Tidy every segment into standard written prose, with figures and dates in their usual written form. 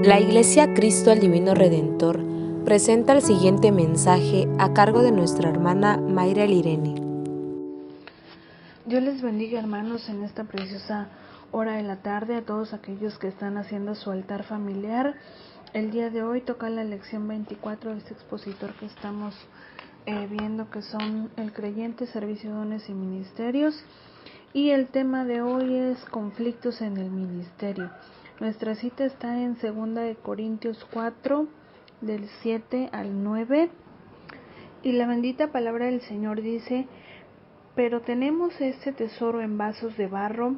La Iglesia Cristo el Divino Redentor presenta el siguiente mensaje a cargo de nuestra hermana Mayra Lirene. Dios les bendiga, hermanos, en esta preciosa hora de la tarde a todos aquellos que están haciendo su altar familiar. El día de hoy toca la lección 24 de este expositor que estamos viendo, que son el creyente, servicio, dones y ministerios. Y el tema de hoy es conflictos en el ministerio. Nuestra cita está en 2 Corintios 4, del 7 al 9. Y la bendita palabra del Señor dice: pero tenemos este tesoro en vasos de barro,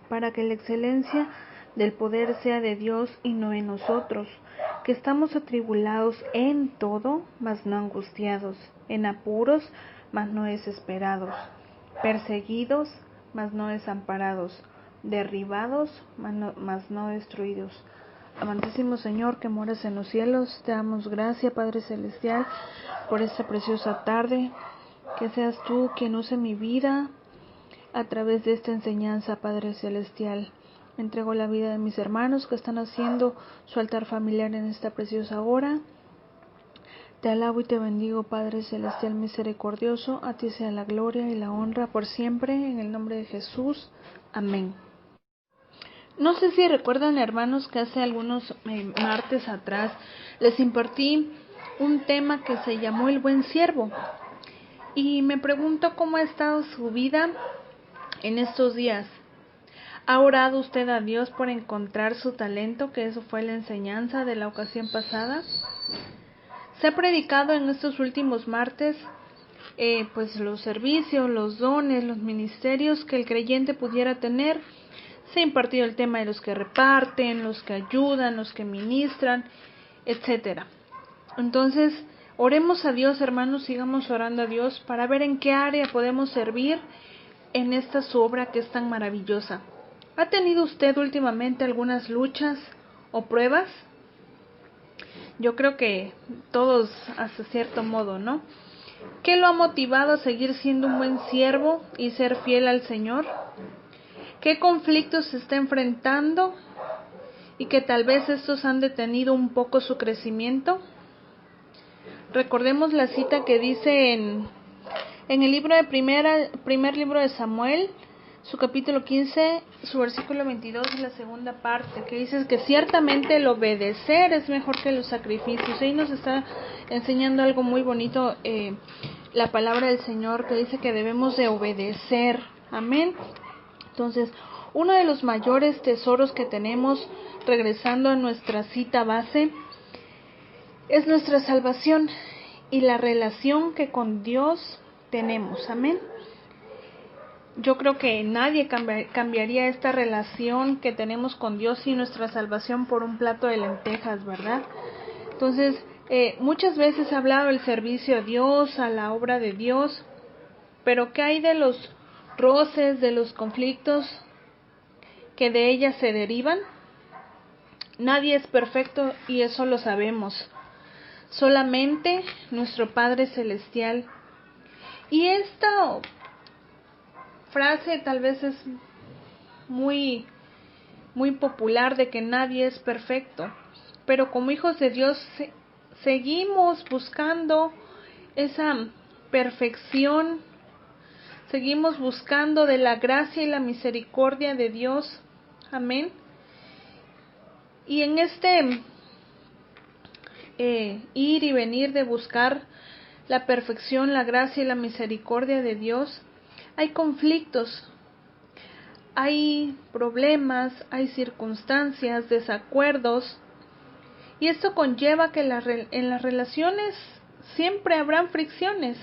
para que la excelencia del poder sea de Dios y no en nosotros, que estamos atribulados en todo, mas no angustiados, en apuros, mas no desesperados, perseguidos, mas no desamparados, derribados, mas no destruidos. Amantísimo Señor, que moras en los cielos, te damos gracias, Padre Celestial, por esta preciosa tarde. Que seas tú quien use mi vida a través de esta enseñanza, Padre Celestial. Entrego la vida de mis hermanos que están haciendo su altar familiar en esta preciosa hora. Te alabo y te bendigo, Padre Celestial misericordioso. A ti sea la gloria y la honra por siempre, en el nombre de Jesús. Amén. No sé si recuerdan, hermanos, que hace algunos martes atrás les impartí un tema que se llamó el buen siervo. Y me pregunto cómo ha estado su vida en estos días. ¿Ha orado usted a Dios por encontrar su talento? Que eso fue la enseñanza de la ocasión pasada. Se ha predicado en estos últimos martes pues los servicios, los dones, los ministerios que el creyente pudiera tener. Se ha impartido el tema de los que reparten, los que ayudan, los que ministran, etcétera. Entonces, oremos a Dios, hermanos, sigamos orando a Dios para ver en qué área podemos servir en esta su obra que es tan maravillosa. ¿Ha tenido usted últimamente algunas luchas o pruebas? Yo creo que todos hasta cierto modo, ¿no? ¿Qué lo ha motivado a seguir siendo un buen siervo y ser fiel al Señor? ¿Qué conflictos se está enfrentando y que tal vez estos han detenido un poco su crecimiento? Recordemos la cita que dice en el libro de primer libro de Samuel, su capítulo 15, su versículo 22 y la segunda parte, que dice que ciertamente el obedecer es mejor que los sacrificios. Ahí nos está enseñando algo muy bonito la palabra del Señor, que dice que debemos de obedecer. Amén. Entonces, uno de los mayores tesoros que tenemos, regresando a nuestra cita base, es nuestra salvación y la relación que con Dios tenemos. Amén. Yo creo que nadie cambiaría esta relación que tenemos con Dios y nuestra salvación por un plato de lentejas, ¿verdad? Entonces, muchas veces he hablado del servicio a Dios, a la obra de Dios, pero ¿qué hay de los roces, de los conflictos que de ellas se derivan? Nadie es perfecto y eso lo sabemos. Solamente nuestro Padre Celestial. Y esta frase tal vez es muy popular, de que nadie es perfecto, pero como hijos de Dios seguimos buscando esa perfección, seguimos buscando de la gracia y la misericordia de Dios. Amén. Y en este ir y venir de buscar la perfección, la gracia y la misericordia de Dios, hay conflictos, hay problemas, hay circunstancias, desacuerdos, y esto conlleva que en las relaciones siempre habrán fricciones.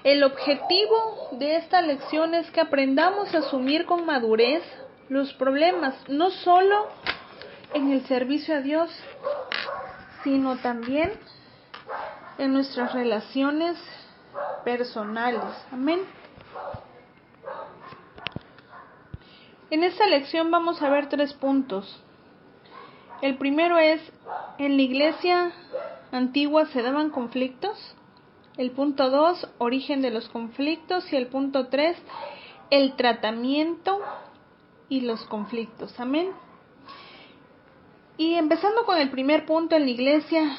El objetivo de esta lección es que aprendamos a asumir con madurez los problemas, no solo en el servicio a Dios, sino también en nuestras relaciones personales. Amén. En esta lección vamos a ver 3 puntos. El primero es: ¿en la iglesia antigua se daban conflictos? El punto 2, origen de los conflictos. Y el punto 3, el tratamiento y los conflictos. Amén. Y empezando con el primer punto, en la iglesia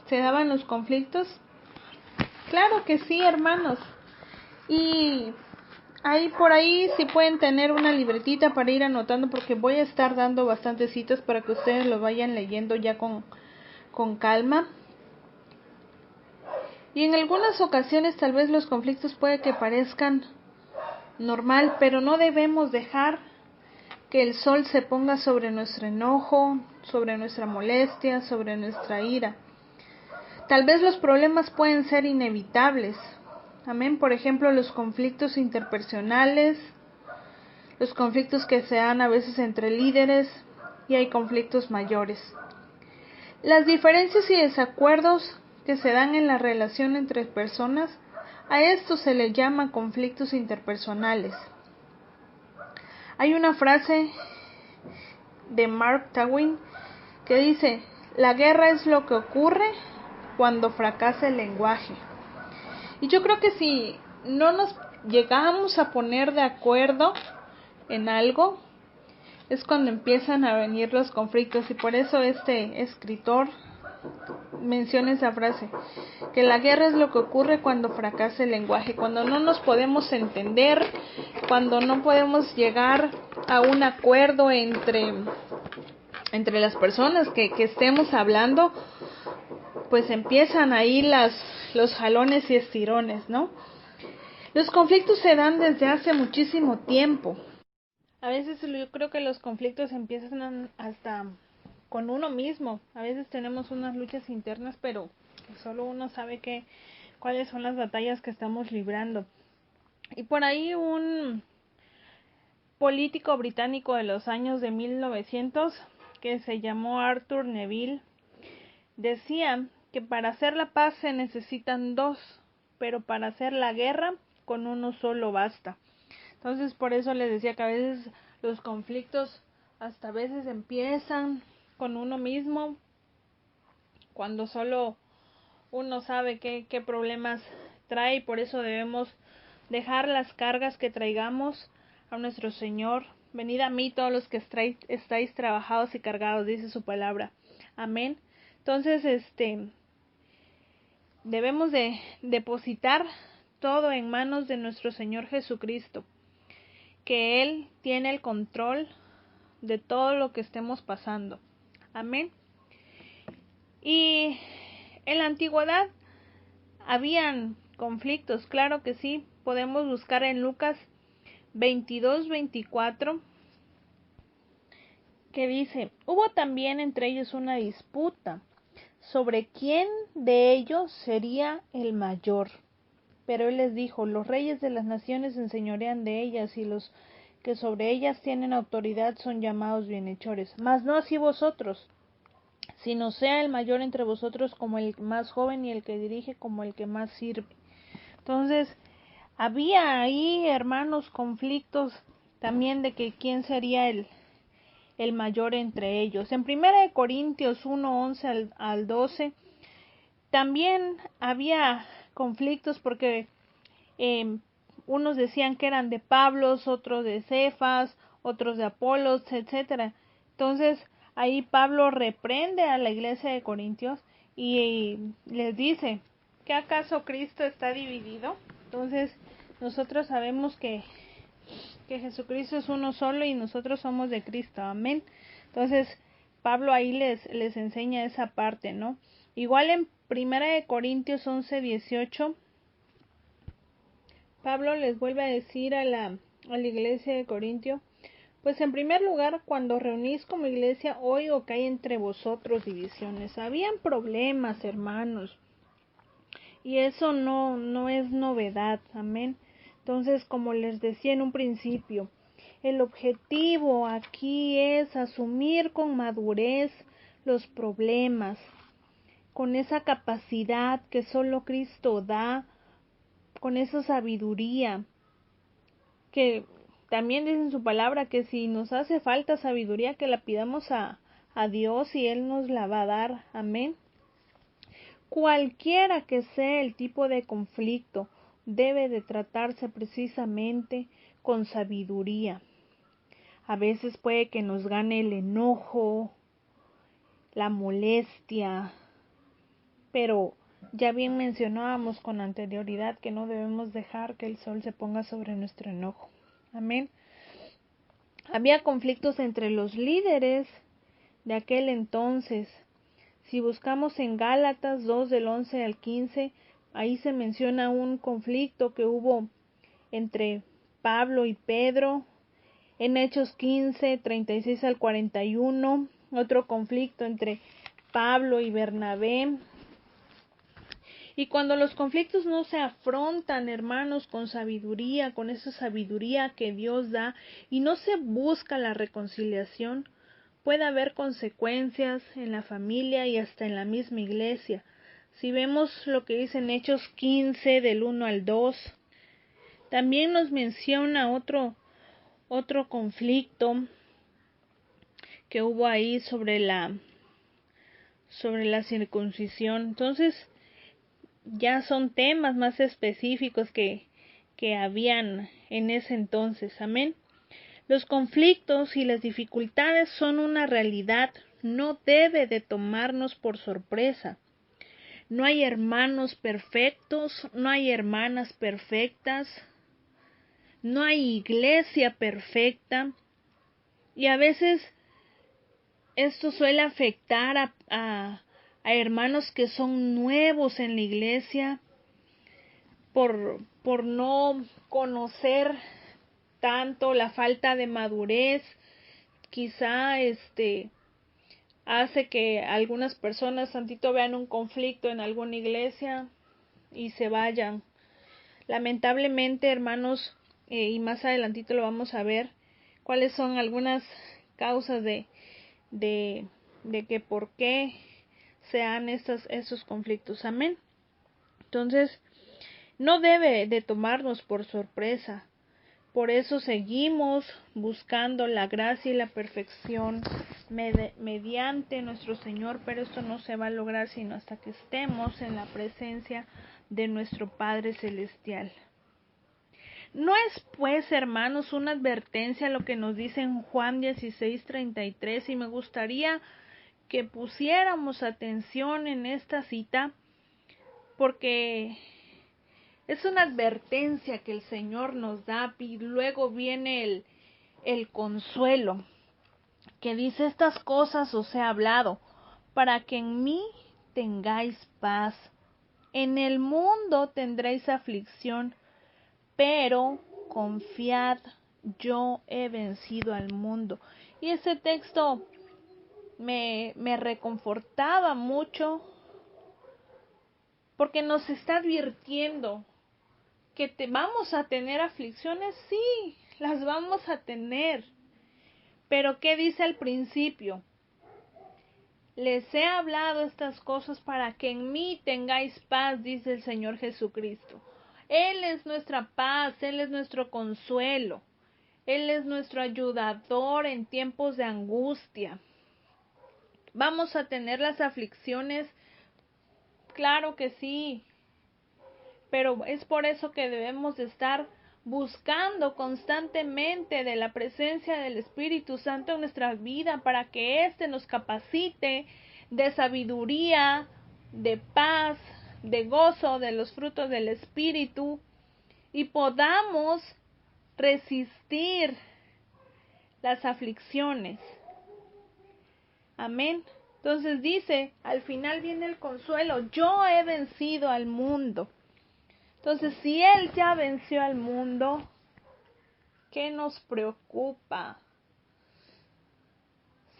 se daban los conflictos. Claro que sí, hermanos. Y ahí por ahí sí pueden tener una libretita para ir anotando, porque voy a estar dando bastantes citas para que ustedes lo vayan leyendo ya con calma. Y en algunas ocasiones tal vez los conflictos puede que parezcan normal, pero no debemos dejar que el sol se ponga sobre nuestro enojo, sobre nuestra molestia, sobre nuestra ira. Tal vez los problemas pueden ser inevitables. Amén. Por ejemplo, los conflictos interpersonales, los conflictos que se dan a veces entre líderes, y hay conflictos mayores. Las diferencias y desacuerdos que se dan en la relación entre personas, a esto se le llama conflictos interpersonales. Hay una frase de Mark Twain que dice: la guerra es lo que ocurre cuando fracasa el lenguaje. Y yo creo que si no nos llegamos a poner de acuerdo en algo, es cuando empiezan a venir los conflictos. Y por eso este escritor menciona esa frase, que la guerra es lo que ocurre cuando fracasa el lenguaje, cuando no nos podemos entender, cuando no podemos llegar a un acuerdo entre las personas que estemos hablando, pues empiezan ahí los jalones y estirones, ¿no? Los conflictos se dan desde hace muchísimo tiempo. A veces yo creo que los conflictos empiezan hasta con uno mismo. A veces tenemos unas luchas internas, pero solo uno sabe cuáles son las batallas que estamos librando. Y por ahí un político británico de los años de 1900, que se llamó Arthur Neville, decía que para hacer la paz se necesitan dos, pero para hacer la guerra con uno solo basta. Entonces por eso les decía que a veces los conflictos hasta a veces empiezan con uno mismo, cuando solo uno sabe qué problemas trae. Por eso debemos dejar las cargas que traigamos a nuestro Señor. Venid a mí todos los que estáis trabajados y cargados, dice su palabra. Amén. Entonces, debemos de depositar todo en manos de nuestro Señor Jesucristo, que Él tiene el control de todo lo que estemos pasando. Amén. Y en la antigüedad habían conflictos, claro que sí. Podemos buscar en Lucas 22:24, que dice: hubo también entre ellos una disputa sobre quién de ellos sería el mayor. Pero él les dijo: los reyes de las naciones se enseñorean de ellas, y los que sobre ellas tienen autoridad son llamados bienhechores. Mas no así vosotros, sino sea el mayor entre vosotros como el más joven, y el que dirige como el que más sirve. Entonces, había ahí, hermanos, conflictos también de que quién sería el mayor entre ellos. En 1 Corintios 1:11 al 12, también había conflictos porque unos decían que eran de Pablo, otros de Cefas, otros de Apolos, etcétera. Entonces, ahí Pablo reprende a la iglesia de Corintios y les dice: ¿qué acaso Cristo está dividido? Entonces, nosotros sabemos que Jesucristo es uno solo y nosotros somos de Cristo. Amén. Entonces, Pablo ahí les enseña esa parte, ¿no? Igual en 1 Corintios 11:18, Pablo les vuelve a decir a la iglesia de Corintio: pues en primer lugar, cuando reunís como iglesia, oigo que hay entre vosotros divisiones. Habían problemas, hermanos, y eso no es novedad. Amén. Entonces, como les decía en un principio, el objetivo aquí es asumir con madurez los problemas, con esa capacidad que solo Cristo da, con esa sabiduría, que también dice en su palabra que si nos hace falta sabiduría, que la pidamos a Dios y Él nos la va a dar. Amén. Cualquiera que sea el tipo de conflicto, debe de tratarse precisamente con sabiduría. A veces puede que nos gane el enojo, la molestia. Pero ya bien mencionábamos con anterioridad que no debemos dejar que el sol se ponga sobre nuestro enojo. Amén. Había conflictos entre los líderes de aquel entonces. Si buscamos en Gálatas 2 del 11 al 15, ahí se menciona un conflicto que hubo entre Pablo y Pedro. En Hechos 15, 36 al 41, otro conflicto entre Pablo y Bernabé. Y cuando los conflictos no se afrontan, hermanos, con sabiduría, con esa sabiduría que Dios da, y no se busca la reconciliación, puede haber consecuencias en la familia y hasta en la misma iglesia. Si vemos lo que dice en Hechos 15, del 1 al 2, también nos menciona otro conflicto que hubo ahí sobre la circuncisión. Entonces, ya son temas más específicos que habían en ese entonces. Amén. Los conflictos y las dificultades son una realidad, no debe de tomarnos por sorpresa. No hay hermanos perfectos, no hay hermanas perfectas, no hay iglesia perfecta, y a veces esto suele afectar a hermanos que son nuevos en la iglesia por no conocer tanto, la falta de madurez. Quizá hace que algunas personas tantito vean un conflicto en alguna iglesia y se vayan. Lamentablemente, hermanos, y más adelantito lo vamos a ver, cuáles son algunas causas de que por qué se dan estos conflictos. Amén. Entonces, no debe de tomarnos por sorpresa. Por eso seguimos buscando la gracia y la perfección mediante nuestro Señor, pero esto no se va a lograr sino hasta que estemos en la presencia de nuestro Padre Celestial. No es pues, hermanos, una advertencia lo que nos dice en Juan 16:33, y me gustaría que pusiéramos atención en esta cita, porque es una advertencia que el Señor nos da, y luego viene el consuelo, que dice: estas cosas os he hablado, para que en mí tengáis paz. En el mundo tendréis aflicción, pero confiad, yo he vencido al mundo. Y ese texto me reconfortaba mucho, porque nos está advirtiendo que vamos a tener aflicciones. Sí, las vamos a tener. Pero ¿qué dice al principio? Les he hablado estas cosas para que en mí tengáis paz, dice el Señor Jesucristo. Él es nuestra paz, Él es nuestro consuelo, Él es nuestro ayudador en tiempos de angustia. ¿Vamos a tener las aflicciones? Claro que sí, pero es por eso que debemos de estar buscando constantemente de la presencia del Espíritu Santo en nuestra vida, para que éste nos capacite de sabiduría, de paz, de gozo, de los frutos del Espíritu, y podamos resistir las aflicciones. Amén. Entonces dice, al final viene el consuelo: yo he vencido al mundo. Entonces, si Él ya venció al mundo, ¿qué nos preocupa?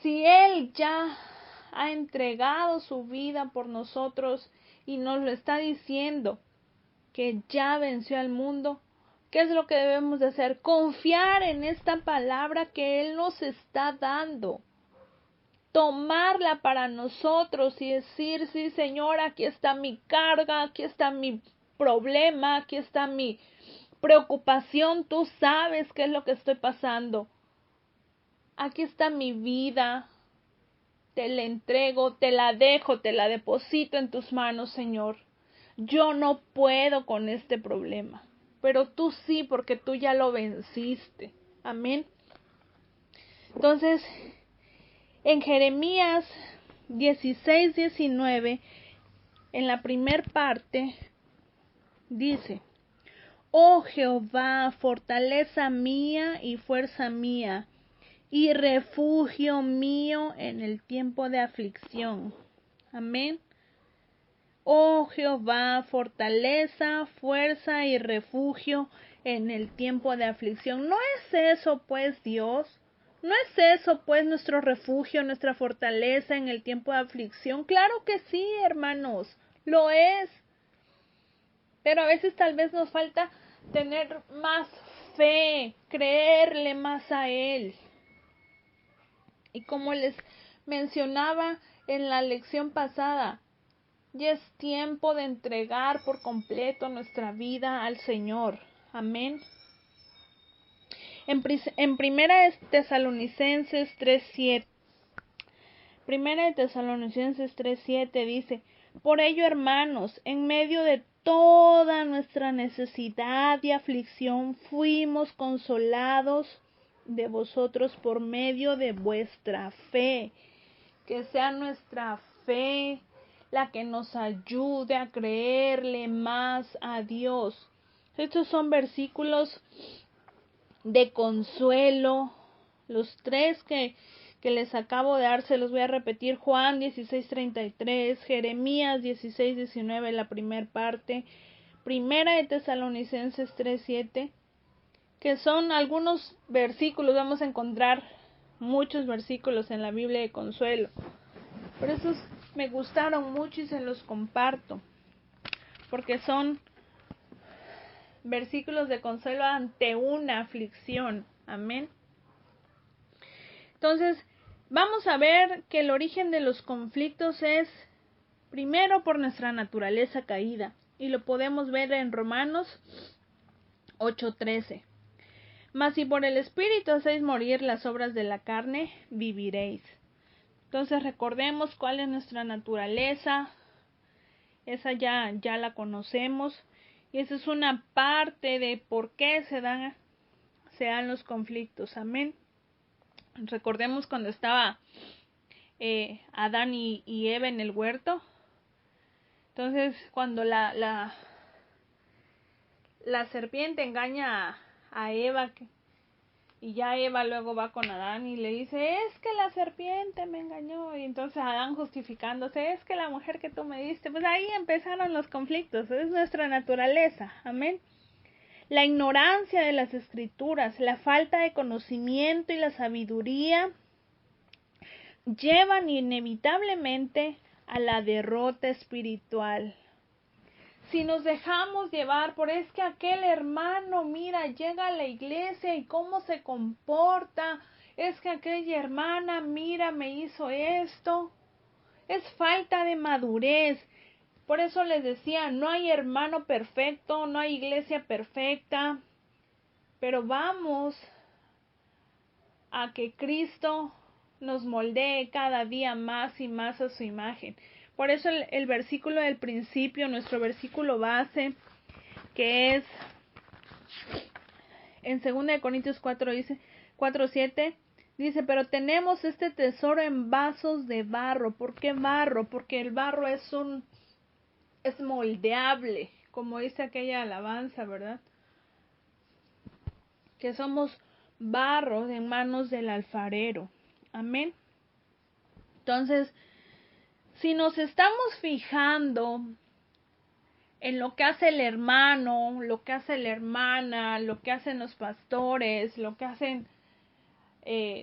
Si Él ya ha entregado su vida por nosotros y nos lo está diciendo, que ya venció al mundo, ¿qué es lo que debemos de hacer? Confiar en esta palabra que Él nos está dando. Tomarla para nosotros y decir: sí, Señor, aquí está mi carga, aquí está mi problema, aquí está mi preocupación, tú sabes qué es lo que estoy pasando. Aquí está mi vida, te la entrego, te la dejo, te la deposito en tus manos, Señor. Yo no puedo con este problema, pero tú sí, porque tú ya lo venciste. Amén. Entonces, en Jeremías 16:19, en la primer parte, dice: Oh Jehová, fortaleza mía y fuerza mía, y refugio mío en el tiempo de aflicción. Amén. Oh Jehová, fortaleza, fuerza y refugio en el tiempo de aflicción. ¿No es eso pues Dios? ¿No es eso pues nuestro refugio, nuestra fortaleza en el tiempo de aflicción? Claro que sí, hermanos, lo es. Pero a veces tal vez nos falta tener más fe, creerle más a Él. Y como les mencionaba en la lección pasada, ya es tiempo de entregar por completo nuestra vida al Señor. Amén. En Primera de Tesalonicenses 3:7. Primera de Tesalonicenses 3:7 dice: Por ello, hermanos, en medio de toda nuestra necesidad y aflicción, fuimos consolados de vosotros por medio de vuestra fe. Que sea nuestra fe la que nos ayude a creerle más a Dios. Estos son versículos de consuelo. Los tres que les acabo de dar se los voy a repetir: Juan 16:33, Jeremías 16:19, la primera parte, Primera de Tesalonicenses 3:7, que son algunos versículos. Vamos a encontrar muchos versículos en la Biblia de consuelo, pero esos me gustaron mucho y se los comparto, porque son versículos de consuelo ante una aflicción. Amén. Entonces, vamos a ver que el origen de los conflictos es primero por nuestra naturaleza caída, y lo podemos ver en Romanos 8:13. Mas si por el Espíritu hacéis morir las obras de la carne, viviréis. Entonces recordemos cuál es nuestra naturaleza. Esa ya la conocemos, y esa es una parte de por qué se dan los conflictos. Amén. Recordemos cuando estaba Adán y Eva en el huerto. Entonces, cuando la serpiente engaña a Eva, y ya Eva luego va con Adán y le dice: es que la serpiente me engañó. Y entonces Adán, justificándose: es que la mujer que tú me diste. Pues ahí empezaron los conflictos. Es nuestra naturaleza. Amén. La ignorancia de las escrituras, la falta de conocimiento y la sabiduría llevan inevitablemente a la derrota espiritual. Si nos dejamos llevar por: es que aquel hermano, mira, llega a la iglesia y cómo se comporta, es que aquella hermana, mira, me hizo esto, es falta de madurez. Por eso les decía, no hay hermano perfecto, no hay iglesia perfecta, pero vamos a que Cristo nos moldee cada día más y más a su imagen. Por eso el versículo del principio, nuestro versículo base, que es en 2 Corintios 4:7, dice: pero tenemos este tesoro en vasos de barro. ¿Por qué barro? Porque el barro es moldeable, como dice aquella alabanza, ¿verdad? Que somos barro en manos del alfarero. Amén. Entonces, si nos estamos fijando en lo que hace el hermano, lo que hace la hermana, lo que hacen los pastores, lo que hacen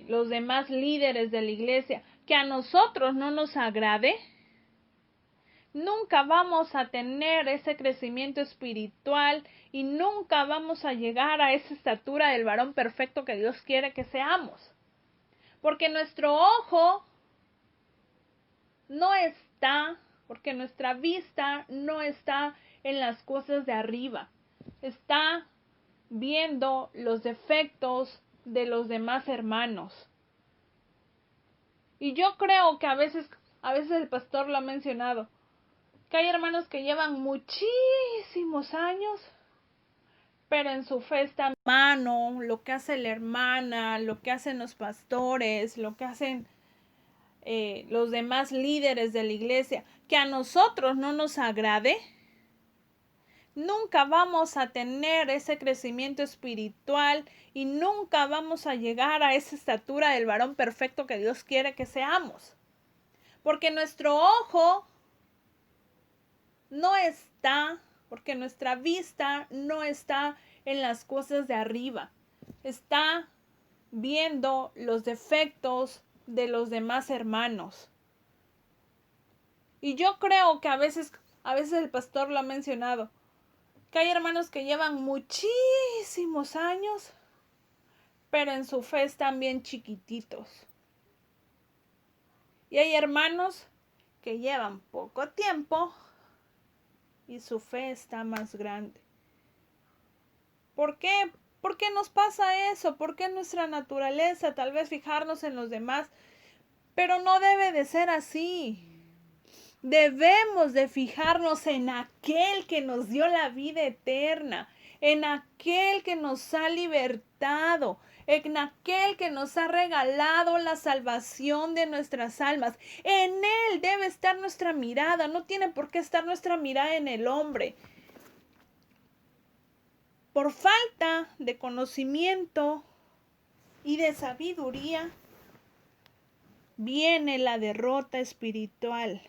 los demás líderes de la iglesia, que a nosotros no nos agrade, nunca vamos a tener ese crecimiento espiritual y nunca vamos a llegar a esa estatura del varón perfecto que Dios quiere que seamos. Porque nuestro ojo no está, porque nuestra vista no está en las cosas de arriba. Está viendo los defectos de los demás hermanos. Y yo creo que a veces el pastor lo ha mencionado, que hay hermanos que llevan muchísimos años, pero en su fe está hermano, lo que hace la hermana, lo que hacen los pastores, lo que hacen los demás líderes de la iglesia, que a nosotros no nos agrade, nunca vamos a tener ese crecimiento espiritual y nunca vamos a llegar a esa estatura del varón perfecto que Dios quiere que seamos. Porque nuestro ojo no está, porque nuestra vista no está en las cosas de arriba. Está viendo los defectos de los demás hermanos. Y yo creo que a veces el pastor lo ha mencionado, que hay hermanos que llevan muchísimos años, pero en su fe están bien chiquititos. Y hay hermanos que llevan poco tiempo y su fe está más grande. ¿Por qué? ¿Por qué nos pasa eso? ¿Por qué nuestra naturaleza tal vez fijarnos en los demás? Pero no debe de ser así. Debemos de fijarnos en aquel que nos dio la vida eterna, en aquel que nos ha libertado, en aquel que nos ha regalado la salvación de nuestras almas. En él debe estar nuestra mirada, no tiene por qué estar nuestra mirada en el hombre. Por falta de conocimiento y de sabiduría, viene la derrota espiritual.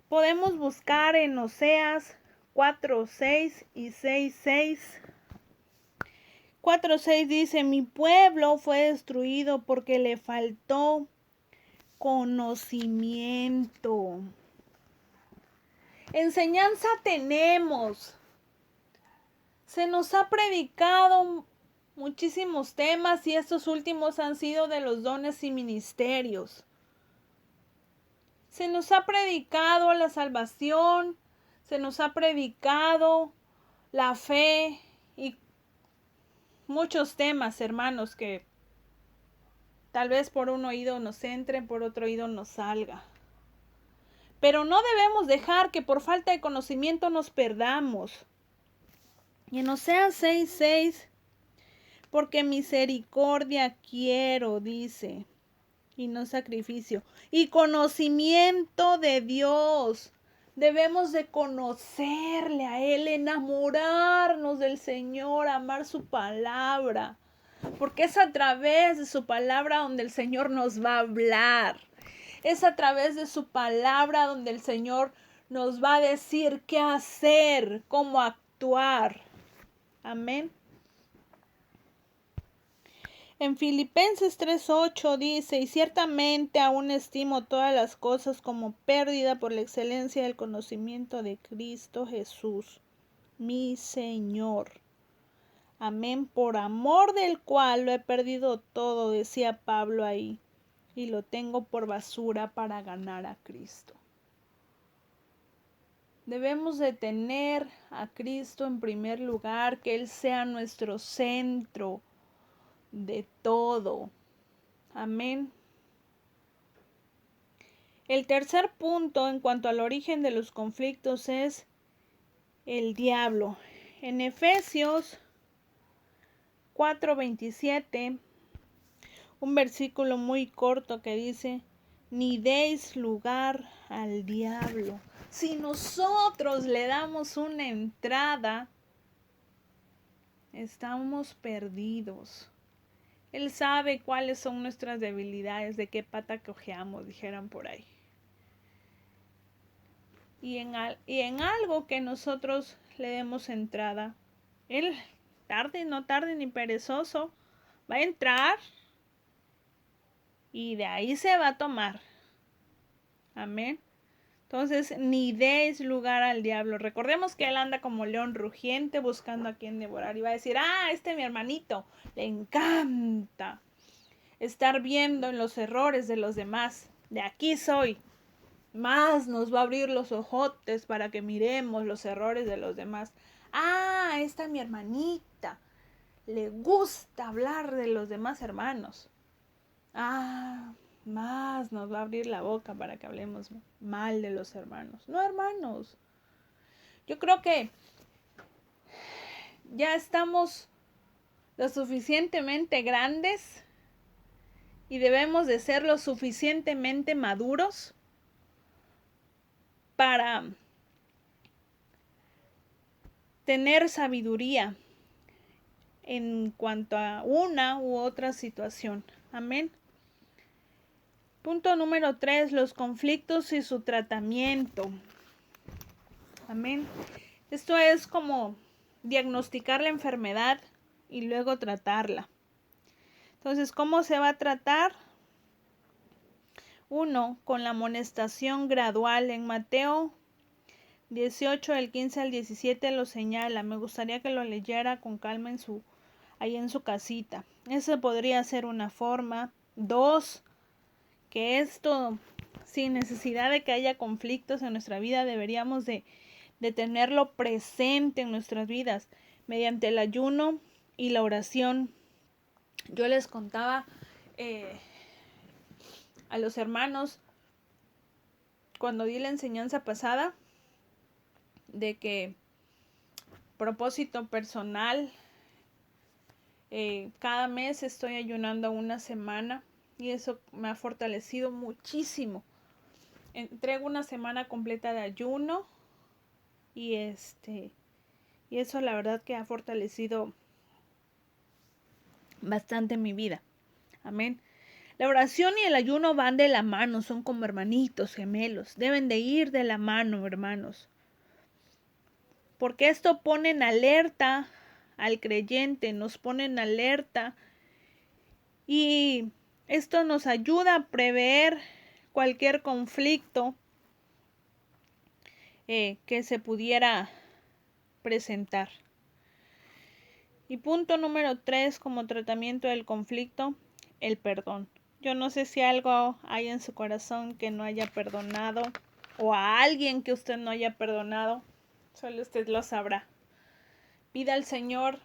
Podemos buscar en Oseas 4:6 y 6:6. 4:6 dice: mi pueblo fue destruido porque le faltó conocimiento. Enseñanza tenemos. Se nos ha predicado muchísimos temas y estos últimos han sido de los dones y ministerios. Se nos ha predicado la salvación, se nos ha predicado la fe y muchos temas, hermanos, que tal vez por un oído nos entre, por otro oído nos salga. Pero no debemos dejar que por falta de conocimiento nos perdamos. Y en Oseas 6:6, porque misericordia quiero, dice, y no sacrificio, y conocimiento de Dios. Debemos de conocerle a Él, enamorarnos del Señor, amar su palabra, porque es a través de su palabra donde el Señor nos va a hablar. Es a través de su palabra donde el Señor nos va a decir qué hacer, cómo actuar. Amén. En Filipenses 3:8 dice: y ciertamente aún estimo todas las cosas como pérdida por la excelencia del conocimiento de Cristo Jesús, mi Señor. Amén. Por amor del cual lo he perdido todo, decía Pablo ahí, y lo tengo por basura para ganar a Cristo. Debemos de tener a Cristo en primer lugar, que Él sea nuestro centro de todo. Amén. El tercer punto en cuanto al origen de los conflictos es el diablo. En Efesios 4:27, un versículo muy corto que dice: ni deis lugar al diablo. Si nosotros le damos una entrada, estamos perdidos. Él sabe cuáles son nuestras debilidades, de qué pata cojeamos, dijeran por ahí. Y en algo que nosotros le demos entrada, Él, no tarde ni perezoso, va a entrar y de ahí se va a tomar. Amén. Entonces, ni deis lugar al diablo. Recordemos que él anda como león rugiente buscando a quien devorar. Y va a decir: mi hermanito, le encanta estar viendo en los errores de los demás. De aquí soy. Más nos va a abrir los ojotes para que miremos los errores de los demás. Mi hermanita le gusta hablar de los demás hermanos. Más nos va a abrir la boca para que hablemos mal de los hermanos. No, hermanos. Yo creo que ya estamos lo suficientemente grandes y debemos de ser lo suficientemente maduros para tener sabiduría en cuanto a una u otra situación. Amén. Punto número 3, los conflictos y su tratamiento. Amén. Esto es como diagnosticar la enfermedad y luego tratarla. Entonces, ¿cómo se va a tratar? 1. Con la amonestación gradual. En Mateo 18, del 15 al 17 lo señala. Me gustaría que lo leyera con calma ahí en su casita. Esa podría ser una forma. 2. Que esto, sin necesidad de que haya conflictos en nuestra vida, deberíamos de tenerlo presente en nuestras vidas mediante el ayuno y la oración. Yo les contaba a los hermanos cuando di la enseñanza pasada de que propósito personal, cada mes estoy ayunando una semana y eso me ha fortalecido muchísimo. Entrego una semana completa de ayuno y eso la verdad que ha fortalecido bastante mi vida. Amén. La oración y el ayuno van de la mano, son como hermanitos gemelos, deben de ir de la mano, hermanos. Porque esto pone en alerta al creyente, nos pone en alerta y esto nos ayuda a prever cualquier conflicto que se pudiera presentar. Y punto número 3, como tratamiento del conflicto, el perdón. Yo no sé si algo hay en su corazón que no haya perdonado o a alguien que usted no haya perdonado. Solo usted lo sabrá. Pida al Señor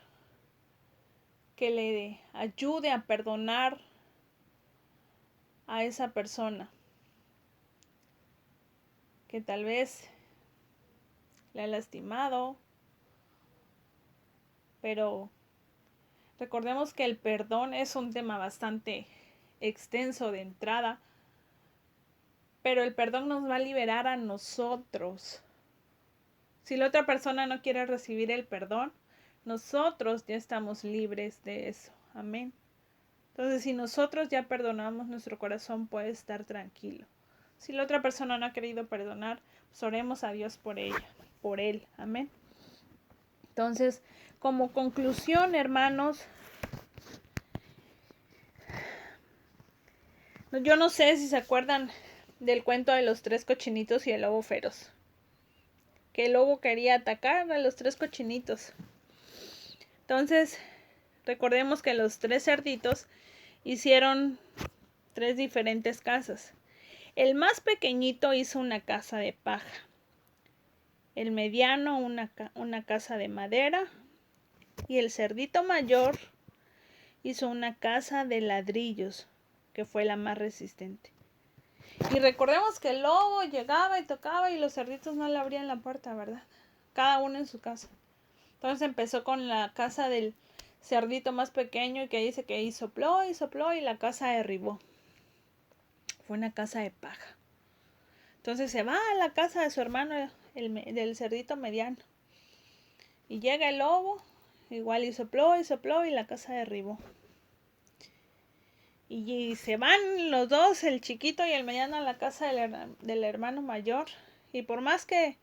que le ayude a perdonar a esa persona que tal vez le ha lastimado, pero recordemos que el perdón es un tema bastante extenso de entrada, pero el perdón nos va a liberar a nosotros. Si la otra persona no quiere recibir el perdón, nosotros ya estamos libres de eso. Amén. Entonces, si nosotros ya perdonamos, nuestro corazón puede estar tranquilo. Si la otra persona no ha querido perdonar, pues oremos a Dios por ella, por él. Amén. Entonces, como conclusión, hermanos, yo no sé si se acuerdan del cuento de los 3 cochinitos y el lobo feroz. Que el lobo quería atacar a los 3 cochinitos. Entonces, recordemos que los 3 cerditos hicieron 3 diferentes casas. El más pequeñito hizo una casa de paja. El mediano una casa de madera. Y el cerdito mayor hizo una casa de ladrillos, que fue la más resistente. Y recordemos que el lobo llegaba y tocaba y los cerditos no le abrían la puerta, ¿verdad? Cada uno en su casa. Entonces empezó con la casa del cerdito más pequeño y que dice que ahí sopló y la casa derribó. Fue una casa de paja. Entonces se va a la casa de su hermano, del cerdito mediano. Y llega el lobo, igual y sopló y la casa derribó. Y se van los dos, el chiquito y el mediano, a la casa del hermano mayor. Y por más que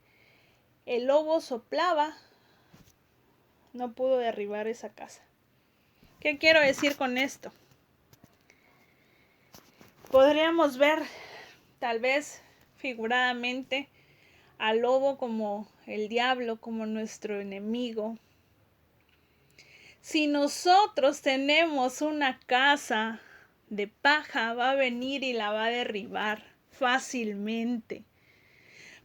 el lobo soplaba, no pudo derribar esa casa. ¿Qué quiero decir con esto? Podríamos ver, tal vez figuradamente, al lobo como el diablo, como nuestro enemigo. Si nosotros tenemos una casa de paja, va a venir y la va a derribar fácilmente.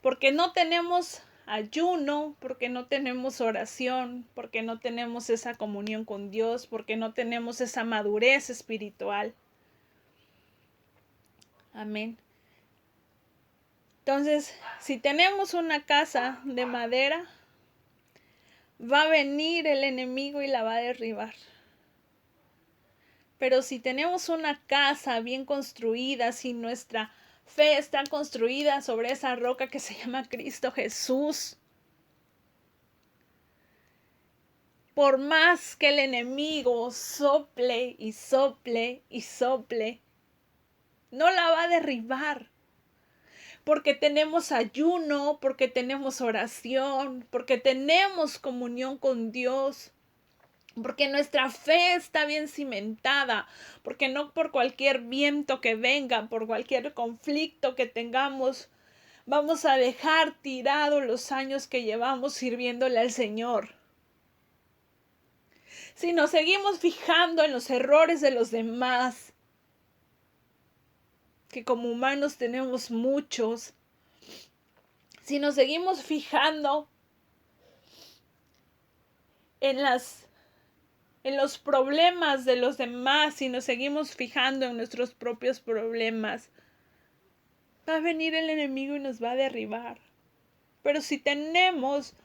Porque no tenemos ayuno, porque no tenemos oración, porque no tenemos esa comunión con Dios, porque no tenemos esa madurez espiritual. Amén. Entonces, si tenemos una casa de madera, va a venir el enemigo y la va a derribar. Pero si tenemos una casa bien construida, si nuestra fe está construida sobre esa roca que se llama Cristo Jesús, por más que el enemigo sople y sople y sople, no la va a derribar. Porque tenemos ayuno, porque tenemos oración, porque tenemos comunión con Dios, porque nuestra fe está bien cimentada, porque no por cualquier viento que venga, por cualquier conflicto que tengamos, vamos a dejar tirados los años que llevamos sirviéndole al Señor. Si nos seguimos fijando en los errores de los demás, que como humanos tenemos muchos, si nos seguimos fijando en los problemas de los demás, si nos seguimos fijando en nuestros propios problemas, va a venir el enemigo y nos va a derribar. Pero si tenemos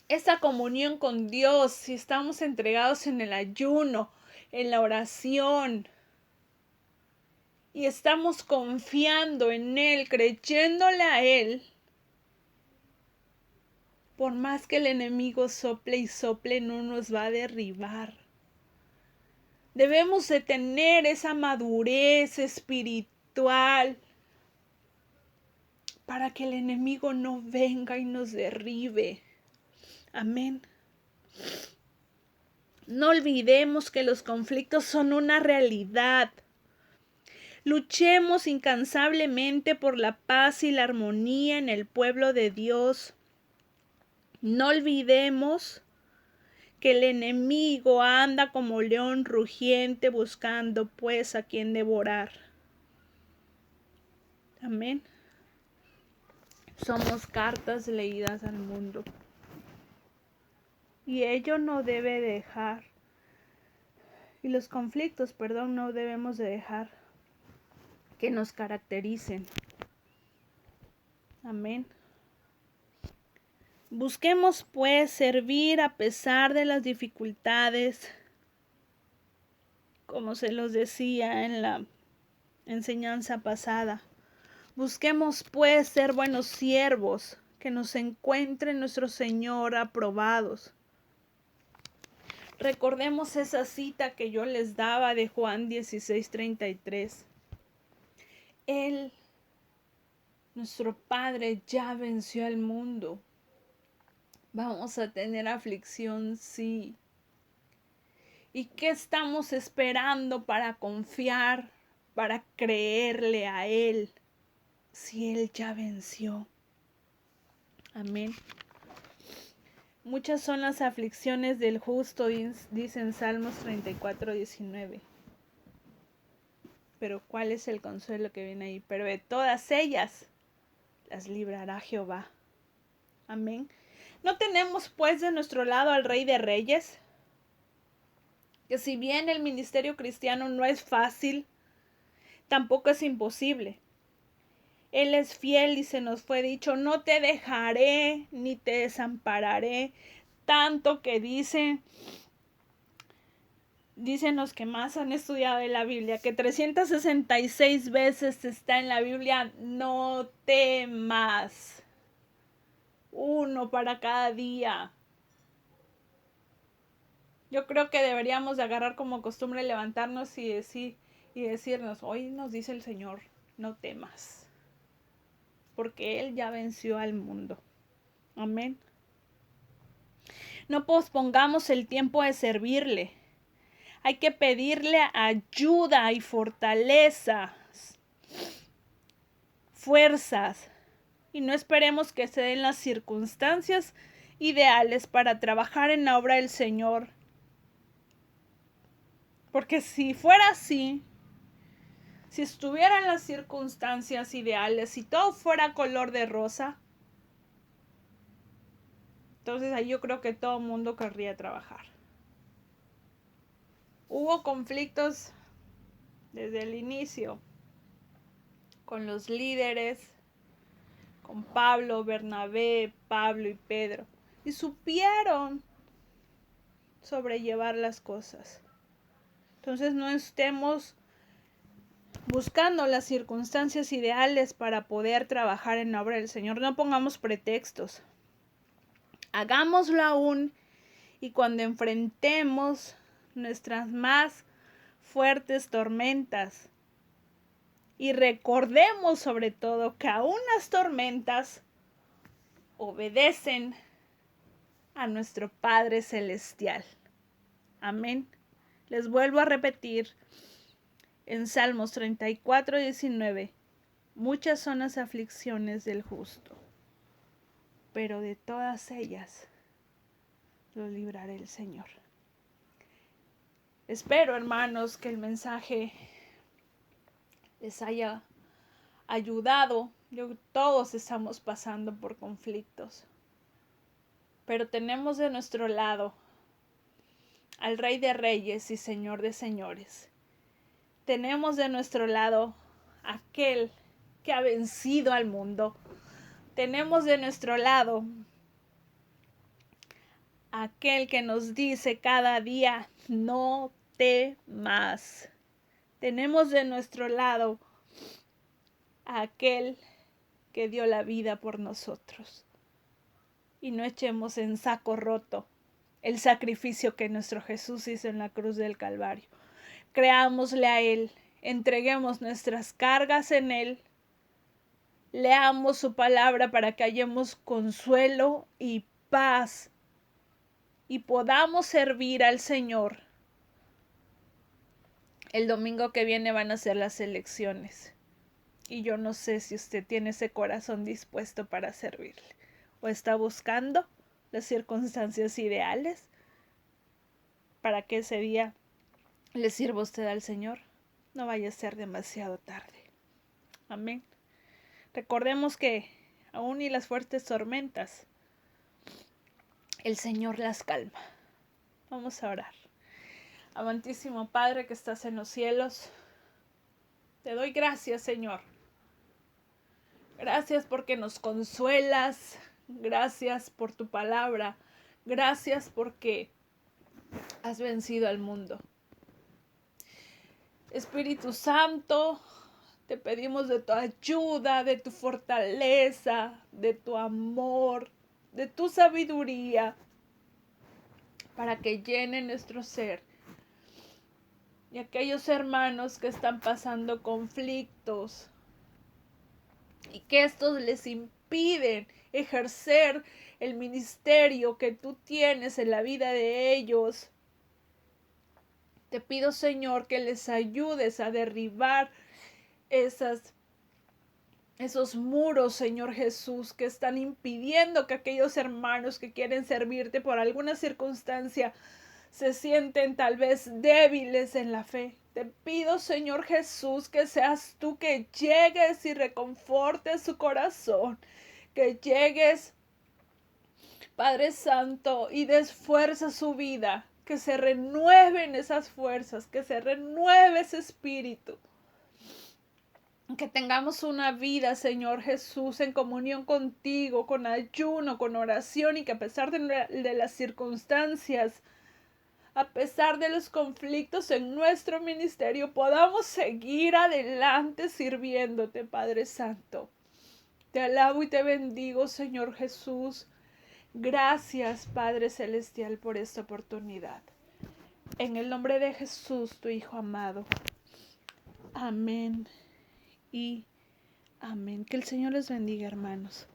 esa comunión con Dios, si estamos entregados en el ayuno, en la oración, y estamos confiando en Él, creyéndole a Él, por más que el enemigo sople y sople, no nos va a derribar. Debemos de tener esa madurez espiritual para que el enemigo no venga y nos derribe. Amén. No olvidemos que los conflictos son una realidad. Luchemos incansablemente por la paz y la armonía en el pueblo de Dios. No olvidemos que el enemigo anda como león rugiente buscando pues a quien devorar. Amén. Somos cartas leídas al mundo. Y ello no debe dejar. Y los conflictos, no debemos de dejar que nos caractericen. Amén. Busquemos pues servir a pesar de las dificultades, como se los decía en la enseñanza pasada. Busquemos pues ser buenos siervos, que nos encuentre nuestro Señor aprobados. Recordemos esa cita que yo les daba de Juan 16:33. Él, nuestro Padre, ya venció al mundo. Vamos a tener aflicción, sí. ¿Y qué estamos esperando para confiar, para creerle a Él, si Él ya venció? Amén. Muchas son las aflicciones del justo, dicen Salmos 34:19. Pero ¿cuál es el consuelo que viene ahí? Pero de todas ellas las librará Jehová. Amén. ¿No tenemos pues de nuestro lado al Rey de Reyes? Que si bien el ministerio cristiano no es fácil, tampoco es imposible. Él es fiel y se nos fue dicho, no te dejaré ni te desampararé. Tanto que dicen los que más han estudiado en la Biblia, que 366 veces está en la Biblia, no temas. Uno para cada día. Yo creo que deberíamos de agarrar como costumbre levantarnos y decirnos, hoy nos dice el Señor, no temas, porque Él ya venció al mundo. Amén. No pospongamos el tiempo de servirle. Hay que pedirle ayuda y fuerzas. Y no esperemos que se den las circunstancias ideales para trabajar en la obra del Señor. Porque si fuera así, si estuvieran las circunstancias ideales, si todo fuera color de rosa, entonces ahí yo creo que todo el mundo querría trabajar. Hubo conflictos desde el inicio con los líderes, con Pablo, Bernabé, Pablo y Pedro, y supieron sobrellevar las cosas. Entonces no estemos buscando las circunstancias ideales para poder trabajar en la obra del Señor. No pongamos pretextos. Hagámoslo aún, y cuando enfrentemos nuestras más fuertes tormentas, y recordemos sobre todo que aún las tormentas obedecen a nuestro Padre Celestial. Amén. Les vuelvo a repetir en Salmos 34:19, muchas son las aflicciones del justo, pero de todas ellas lo librará el Señor. Espero, hermanos, que el mensaje les haya ayudado. Todos estamos pasando por conflictos, pero tenemos de nuestro lado al Rey de Reyes y Señor de Señores. Tenemos de nuestro lado aquel que ha vencido al mundo. Tenemos de nuestro lado aquel que nos dice cada día, no temas. Tenemos de nuestro lado aquel que dio la vida por nosotros. Y no echemos en saco roto el sacrificio que nuestro Jesús hizo en la cruz del Calvario. Creámosle a Él, entreguemos nuestras cargas en Él, leamos su palabra para que hallemos consuelo y paz y podamos servir al Señor. El domingo que viene van a ser las elecciones y yo no sé si usted tiene ese corazón dispuesto para servirle o está buscando las circunstancias ideales para que ese día le sirva usted al Señor. No vaya a ser demasiado tarde. Amén. Recordemos que aún y las fuertes tormentas, el Señor las calma. Vamos a orar. Amantísimo Padre que estás en los cielos, te doy gracias, Señor. Gracias porque nos consuelas. Gracias por tu palabra. Gracias porque has vencido al mundo. Espíritu Santo, te pedimos de tu ayuda, de tu fortaleza, de tu amor, de tu sabiduría, para que llene nuestro ser. Y aquellos hermanos que están pasando conflictos y que estos les impiden ejercer el ministerio que tú tienes en la vida de ellos, te pido, Señor, que les ayudes a derribar esos muros, Señor Jesús, que están impidiendo que aquellos hermanos que quieren servirte por alguna circunstancia se sienten tal vez débiles en la fe. Te pido, Señor Jesús, que seas tú que llegues y reconfortes su corazón, que llegues, Padre Santo, y des fuerza a su vida, que se renueven esas fuerzas, que se renueve ese espíritu. Que tengamos una vida, Señor Jesús, en comunión contigo, con ayuno, con oración, y que a pesar de las circunstancias, a pesar de los conflictos en nuestro ministerio, podamos seguir adelante sirviéndote, Padre Santo. Te alabo y te bendigo, Señor Jesús. Gracias, Padre Celestial, por esta oportunidad. En el nombre de Jesús, tu Hijo amado. Amén y amén. Que el Señor les bendiga, hermanos.